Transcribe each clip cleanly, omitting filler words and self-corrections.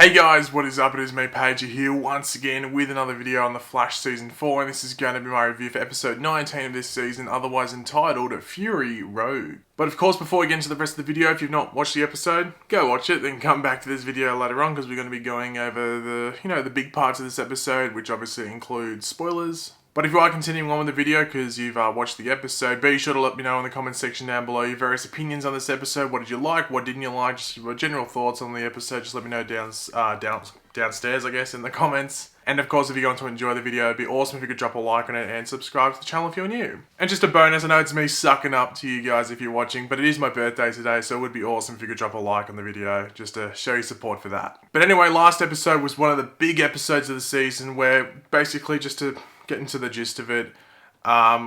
Hey guys, what is up? It is me, Pager, here once again with another video on The Flash Season 4, and this is going to be my review for episode 19 of this season, otherwise entitled Fury Road. But of course, before we get into the rest of the video, if you've not watched the episode, go watch it, then come back to this video later on, because we're going to be going over the big parts of this episode, which obviously include spoilers. But if you are continuing on with the video because you've watched the episode, be sure to let me know in the comment section down below your various opinions on this episode. What did you like? What didn't you like? Just your general thoughts on the episode. Just let me know downstairs, I guess, in the comments. And of course, if you're going to enjoy the video, it'd be awesome if you could drop a like on it and subscribe to the channel if you're new. And just a bonus, I know it's me sucking up to you guys if you're watching, but it is my birthday today, so it would be awesome if you could drop a like on the video, just to show your support for that. But anyway, last episode was one of the big episodes of the season where basically, just to get into the gist of it,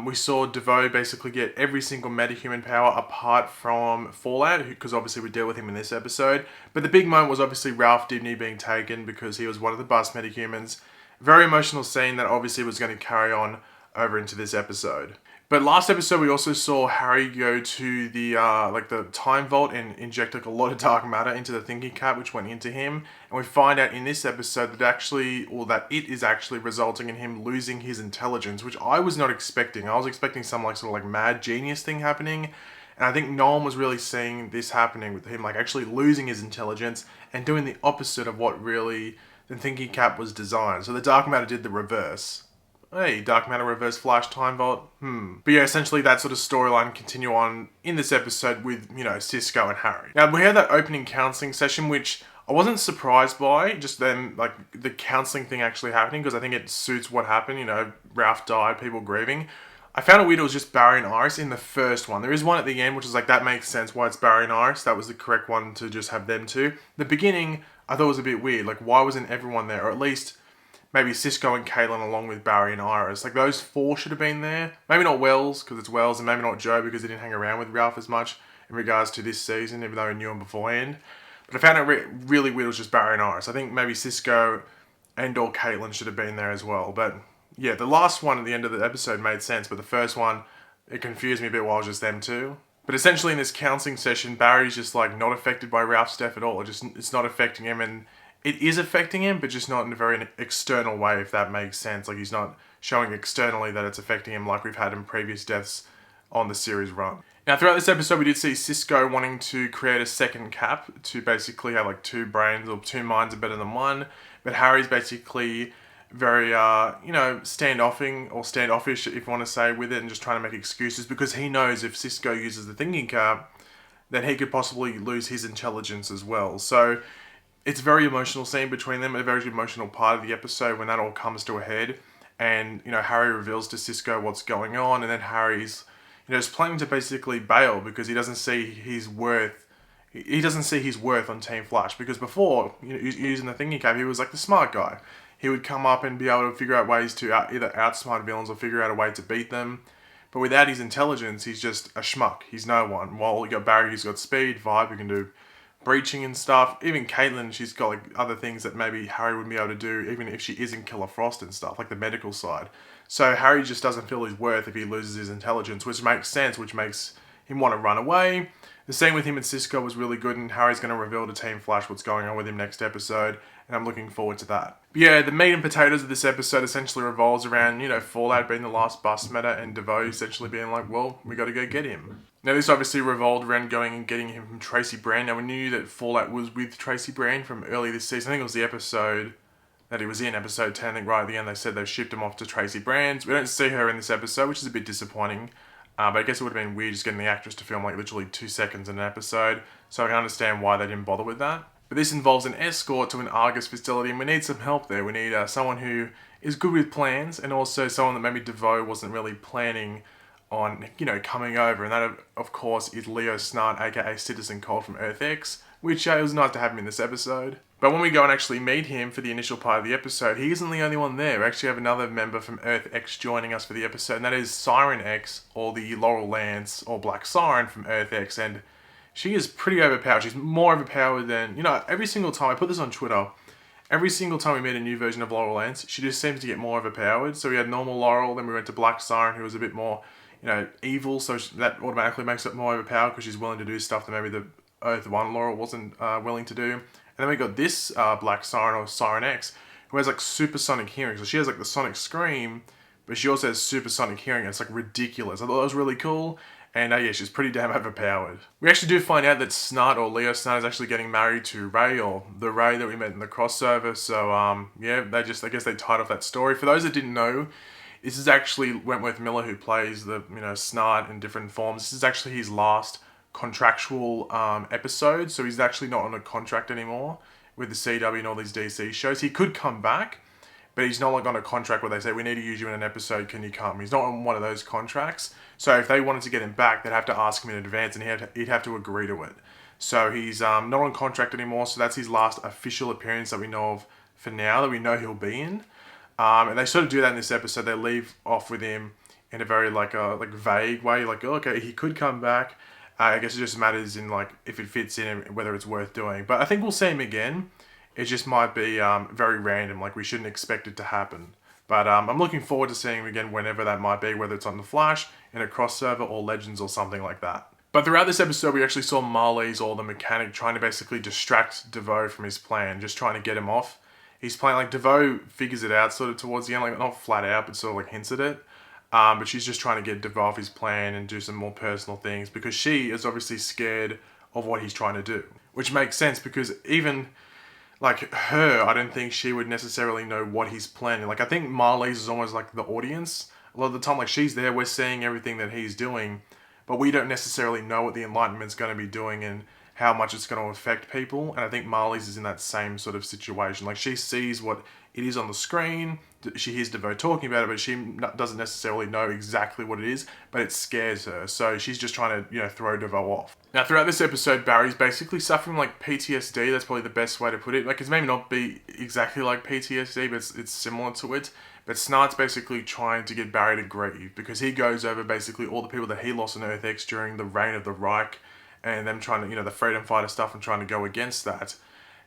we saw DeVoe basically get every single metahuman power apart from Fallout, because obviously we deal with him in this episode. But the big moment was obviously Ralph Dibny being taken because he was one of the bust metahumans. Very emotional scene that obviously was going to carry on over into this episode. But last episode we also saw Harry go to the time vault and inject a lot of dark matter into the thinking cap, which went into him. And we find out in this episode that it is actually resulting in him losing his intelligence, which I was not expecting. I was expecting some sort of mad genius thing happening. And I think no one was really seeing this happening with him, actually losing his intelligence and doing the opposite of what really the thinking cap was designed. So the dark matter did the reverse. Hey, dark matter reverse flash time vault. But yeah, essentially that sort of storyline continue on in this episode with, Cisco and Harry. Now, we had that opening counselling session, which I wasn't surprised by, just them, the counselling thing actually happening, because I think it suits what happened, Ralph died, people grieving. I found it weird it was just Barry and Iris in the first one. There is one at the end, which is that makes sense why it's Barry and Iris. That was the correct one to just have them two. The beginning, I thought was a bit weird. Why wasn't everyone there? Or at least maybe Cisco and Caitlin along with Barry and Iris. Those four should have been there. Maybe not Wells, because it's Wells, and maybe not Joe, because he didn't hang around with Ralph as much in regards to this season, even though we knew him beforehand. But I found it really weird it was just Barry and Iris. I think maybe Cisco and or Caitlin should have been there as well. But yeah, the last one at the end of the episode made sense, but the first one, it confused me a bit while it was just them two. But essentially in this counselling session, Barry's just not affected by Ralph's death at all. It's not affecting him, and it is affecting him, but just not in a very external way, if that makes sense. He's not showing externally that it's affecting him like we've had in previous deaths on the series run. Now, throughout this episode, we did see Cisco wanting to create a second cap to basically have two brains, or two minds are better than one. But Harry's basically very, standoffish, if you want to say, with it, and just trying to make excuses, because he knows if Cisco uses the thinking cap, then he could possibly lose his intelligence as well. So it's a very emotional scene between them, a very emotional part of the episode when that all comes to a head. And, Harry reveals to Cisco what's going on, and then Harry's, is planning to basically bail because he doesn't see his worth. He doesn't see his worth on Team Flash, because before, using the thinking cap, he was the smart guy. He would come up and be able to figure out ways to either outsmart villains or figure out a way to beat them. But without his intelligence, he's just a schmuck. He's no one. While you got Barry, who's got speed, vibe, who can do breaching and stuff. Even Caitlin, she's got other things that maybe Harry wouldn't be able to do, even if she isn't Killer Frost and stuff, the medical side. So Harry just doesn't feel his worth if he loses his intelligence, which makes sense, which makes him want to run away. The scene with him and Cisco was really good, and Harry's going to reveal to Team Flash what's going on with him next episode, and I'm looking forward to that. But yeah, the meat and potatoes of this episode essentially revolves around, Fallout being the last bust meta, and DeVoe essentially being well, we got to go get him. Now, this obviously revolved around going and getting him from Tracy Brand. Now, we knew that Fallout was with Tracy Brand from early this season. I think it was the episode that he was in, episode 10. I think right at the end they said they've shipped him off to Tracy Brand. We don't see her in this episode, which is a bit disappointing. But I guess it would have been weird just getting the actress to film literally 2 seconds in an episode. So I can understand why they didn't bother with that. But this involves an escort to an Argus facility, and we need some help there. We need someone who is good with plans, and also someone that maybe DeVoe wasn't really planning on, coming over. And that, of course, is Leo Snart, aka Citizen Cold from Earth X, which it was nice to have him in this episode. But when we go and actually meet him for the initial part of the episode, he isn't the only one there. We actually have another member from Earth X joining us for the episode, and that is Siren-X, or the Laurel Lance, or Black Siren from Earth X, and she is pretty overpowered. She's more overpowered than, every single time, I put this on Twitter, every single time we meet a new version of Laurel Lance, she just seems to get more overpowered. So we had normal Laurel, then we went to Black Siren, who was a bit more, evil, so that automatically makes it more overpowered because she's willing to do stuff that maybe the Earth 1 Laurel wasn't willing to do. And then we got this Black Siren or Siren-X, who has like supersonic hearing. So she has like the sonic scream, but she also has supersonic hearing. It's like ridiculous. I thought that was really cool. And yeah, she's pretty damn overpowered. We actually do find out that Snart or Leo Snart is actually getting married to Ray, or the Ray that we met in the crossover. So yeah, I guess they tied off that story. For those that didn't know, this is actually Wentworth Miller, who plays the Snart in different forms. This is actually his last contractual episode, so he's actually not on a contract anymore with the CW and all these DC shows. He could come back, but he's not like on a contract where they say, we need to use you in an episode, can you come? He's not on one of those contracts. So if they wanted to get him back, they'd have to ask him in advance, and he'd have to agree to it. So he's not on contract anymore, so that's his last official appearance that we know of for now, that we know he'll be in. And they sort of do that in this episode. They leave off with him in a very like vague way, like, oh, okay, he could come back. I guess it just matters in like if it fits in and whether it's worth doing. But I think we'll see him again. It just might be very random, like we shouldn't expect it to happen. But I'm looking forward to seeing him again whenever that might be, whether it's on The Flash, in a crossover, or Legends or something like that. But throughout this episode, we actually saw Marlize, or the mechanic, trying to basically distract DeVoe from his plan, just trying to get him off. He's playing, like, DeVoe figures it out sort of towards the end, like not flat out, but sort of like hints at it. But she's just trying to get DeVoe off his plan and do some more personal things, because she is obviously scared of what he's trying to do. Which makes sense, because even like her, I don't think she would necessarily know what he's planning. Like, I think Marlize is almost like the audience. A lot of the time, like, she's there, we're seeing everything that he's doing, but we don't necessarily know what the Enlightenment's going to be doing and how much it's going to affect people. And I think Marlize is in that same sort of situation. Like, she sees what it is on the screen, she hears DeVoe talking about it, but she doesn't necessarily know exactly what it is, but it scares her. So she's just trying to, throw DeVoe off. Now, throughout this episode, Barry's basically suffering like PTSD. That's probably the best way to put it. Like, it's maybe not be exactly like PTSD, but it's similar to it. But Snart's basically trying to get Barry to grieve, because he goes over basically all the people that he lost on Earth X during the reign of the R.I.P, and them trying to, the freedom fighter stuff and trying to go against that.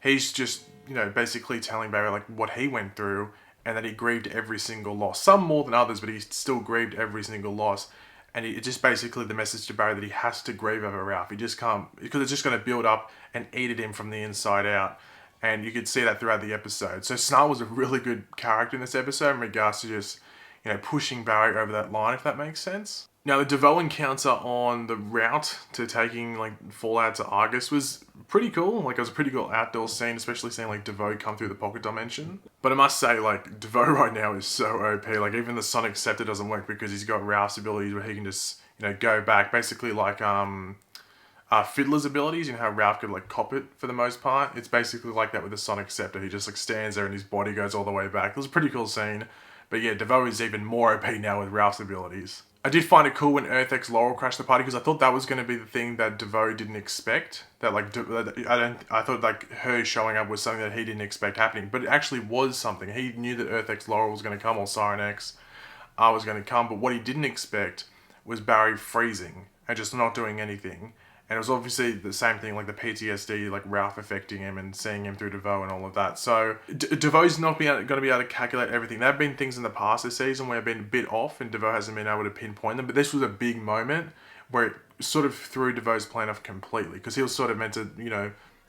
He's just, basically telling Barry like what he went through, and that he grieved every single loss. Some more than others, but he still grieved every single loss. And it's just basically the message to Barry that he has to grieve over Ralph. He just can't, because it's just going to build up and eat at him from the inside out. And you could see that throughout the episode. So Snart was a really good character in this episode in regards to just, pushing Barry over that line, if that makes sense. Now, the DeVoe encounter on the route to taking, Fallout to Argus was pretty cool. Like, it was a pretty cool outdoor scene, especially seeing, DeVoe come through the pocket dimension. But I must say, DeVoe right now is so OP. Like, even the Sonic Scepter doesn't work because he's got Ralph's abilities where he can just, go back. Basically, Fiddler's abilities, how Ralph could, cop it for the most part. It's basically like that with the Sonic Scepter. He just, stands there and his body goes all the way back. It was a pretty cool scene. But yeah, DeVoe is even more OP now with Ralph's abilities. I did find it cool when Earth X Laurel crashed the party, because I thought that was going to be the thing that DeVoe didn't expect. That I thought her showing up was something that he didn't expect happening, but it actually was something. He knew that Earth X Laurel was going to come, or Siren-X was going to come, but what he didn't expect was Barry freezing and just not doing anything. And it was obviously the same thing, like the PTSD, Ralph affecting him and seeing him through DeVoe and all of that. So DeVoe's not going to be able to calculate everything. There have been things in the past this season where I've been a bit off and DeVoe hasn't been able to pinpoint them. But this was a big moment where it sort of threw DeVoe's plan off completely, because he was sort of meant to,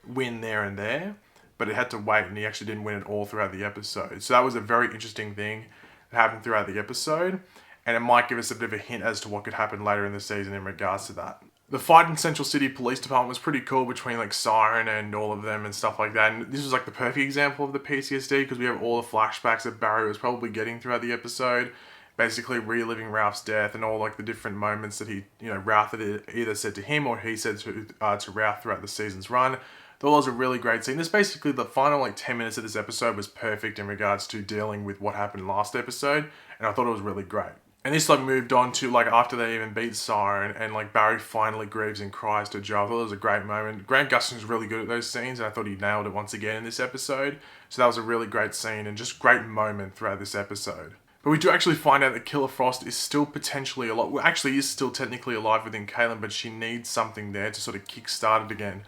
win there and there. But it had to wait, and he actually didn't win it all throughout the episode. So that was a very interesting thing that happened throughout the episode. And it might give us a bit of a hint as to what could happen later in the season in regards to that. The fight in Central City Police Department was pretty cool between Siren and all of them and stuff like that. And this was the perfect example of the PTSD, because we have all the flashbacks that Barry was probably getting throughout the episode, basically reliving Ralph's death and all the different moments that he, Ralph had either said to him or he said to Ralph throughout the season's run. That was a really great scene. This basically, the final 10 minutes of this episode was perfect in regards to dealing with what happened last episode, and I thought it was really great. And this moved on to after they even beat Siren, and Barry finally grieves and cries to Joe. I thought it was a great moment. Grant Gustin's really good at those scenes, and I thought he nailed it once again in this episode. So that was a really great scene and just great moment throughout this episode. But we do actually find out that Killer Frost is still potentially alive. Well, actually is still technically alive within Caitlin, but she needs something there to sort of kickstart it again.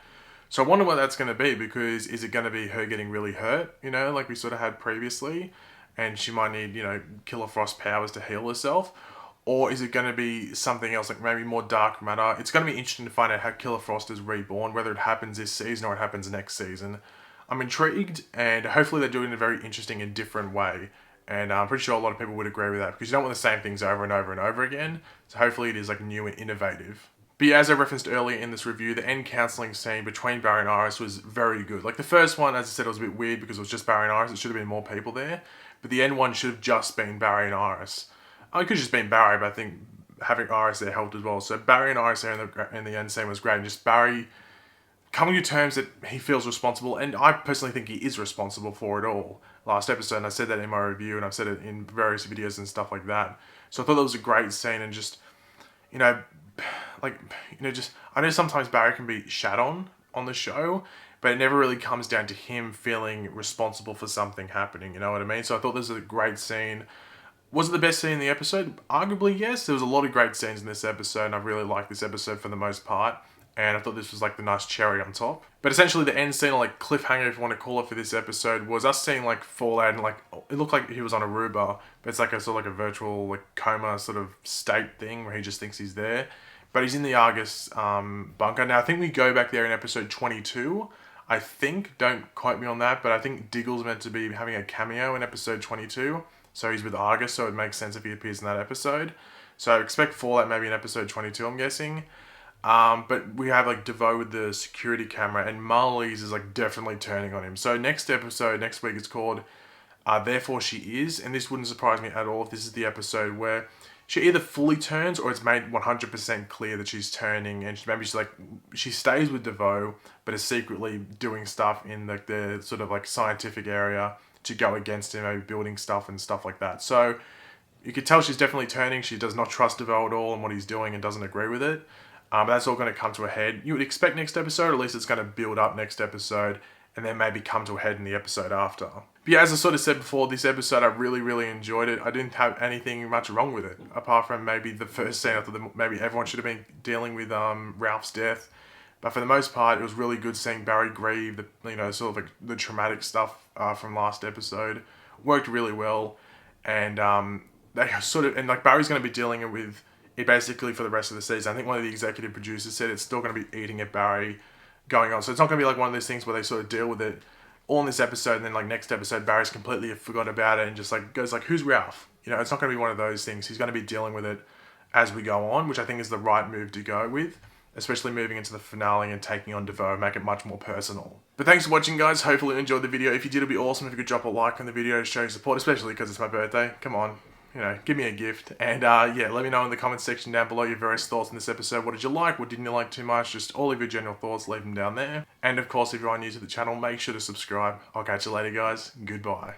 So I wonder what that's going to be, because is it going to be her getting really hurt, like we sort of had previously? And she might need, Killer Frost powers to heal herself? Or is it going to be something else, maybe more dark matter? It's going to be interesting to find out how Killer Frost is reborn, whether it happens this season or it happens next season. I'm intrigued, and hopefully they do it in a very interesting and different way. And I'm pretty sure a lot of people would agree with that, because you don't want the same things over and over and over again. So hopefully it is like new and innovative. But yeah, as I referenced earlier in this review, the end counselling scene between Barry and Iris was very good. Like the first one, as I said, it was a bit weird because it was just Barry and Iris. It should have been more people there. But the end one should have just been Barry and Iris. It could have just been Barry, but I think having Iris there helped as well. So Barry and Iris there in the end scene was great. And just Barry coming to terms that he feels responsible. And I personally think he is responsible for it all. Last episode, and I said that in my review, and I've said it in various videos and stuff like that. So I thought that was a great scene, and just, just, I know sometimes Barry can be shat on the show, but it never really comes down to him feeling responsible for something happening, you know what I mean? So I thought this was a great scene. Was it the best scene in the episode? Arguably, yes. There was a lot of great scenes in this episode, and I really liked this episode for the most part. And I thought this was like the nice cherry on top. But essentially the end scene, or like cliffhanger if you want to call it, for this episode was us seeing like Fallout, and like it looked like he was on Aruba, but it's like a sort of like a virtual like coma sort of state thing where he just thinks he's there. But he's in the Argus bunker. Now I think we go back there in episode 22. I think, don't quote me on that, but I think Diggle's meant to be having a cameo in episode 22. So he's with Argus, so it makes sense if he appears in that episode. So I expect Fallout maybe in episode 22, I'm guessing. But we have like DeVoe with the security camera, and Marlize is like definitely turning on him. So next week is called Therefore She Is, and this wouldn't surprise me at all if this is the episode where she either fully turns or it's made 100% clear that she's turning, and she stays with DeVoe but is secretly doing stuff in like the sort of like scientific area to go against him, maybe building stuff and stuff like that. So you could tell she's definitely turning. She does not trust DeVoe at all and what he's doing and doesn't agree with it. But that's all going to come to a head. You would expect next episode, or at least it's going to build up next episode, and then maybe come to a head in the episode after. But yeah, as I sort of said before, this episode, I really, really enjoyed it. I didn't have anything much wrong with it, apart from maybe the first scene. I thought that maybe everyone should have been dealing with Ralph's death. But for the most part, it was really good seeing Barry grieve, sort of like the traumatic stuff from last episode. Worked really well. And Barry's going to be dealing with it basically for the rest of the season. I think one of the executive producers said it's still going to be eating at Barry going on. So it's not going to be like one of those things where they sort of deal with it all in this episode, and then like next episode Barry's completely forgot about it and just like goes like, who's Ralph? It's not going to be one of those things. He's going to be dealing with it as we go on, which I think is the right move to go with, especially moving into the finale and taking on DeVoe, make it much more personal. But thanks for watching, guys. Hopefully you enjoyed the video. If you did, it'd be awesome if you could drop a like on the video to show your support, especially because it's my birthday. Come on. Give me a gift. And let me know in the comments section down below your various thoughts on this episode. What did you like? What didn't you like too much? Just all of your general thoughts, leave them down there. And of course, if you are new to the channel, make sure to subscribe. I'll catch you later, guys. Goodbye.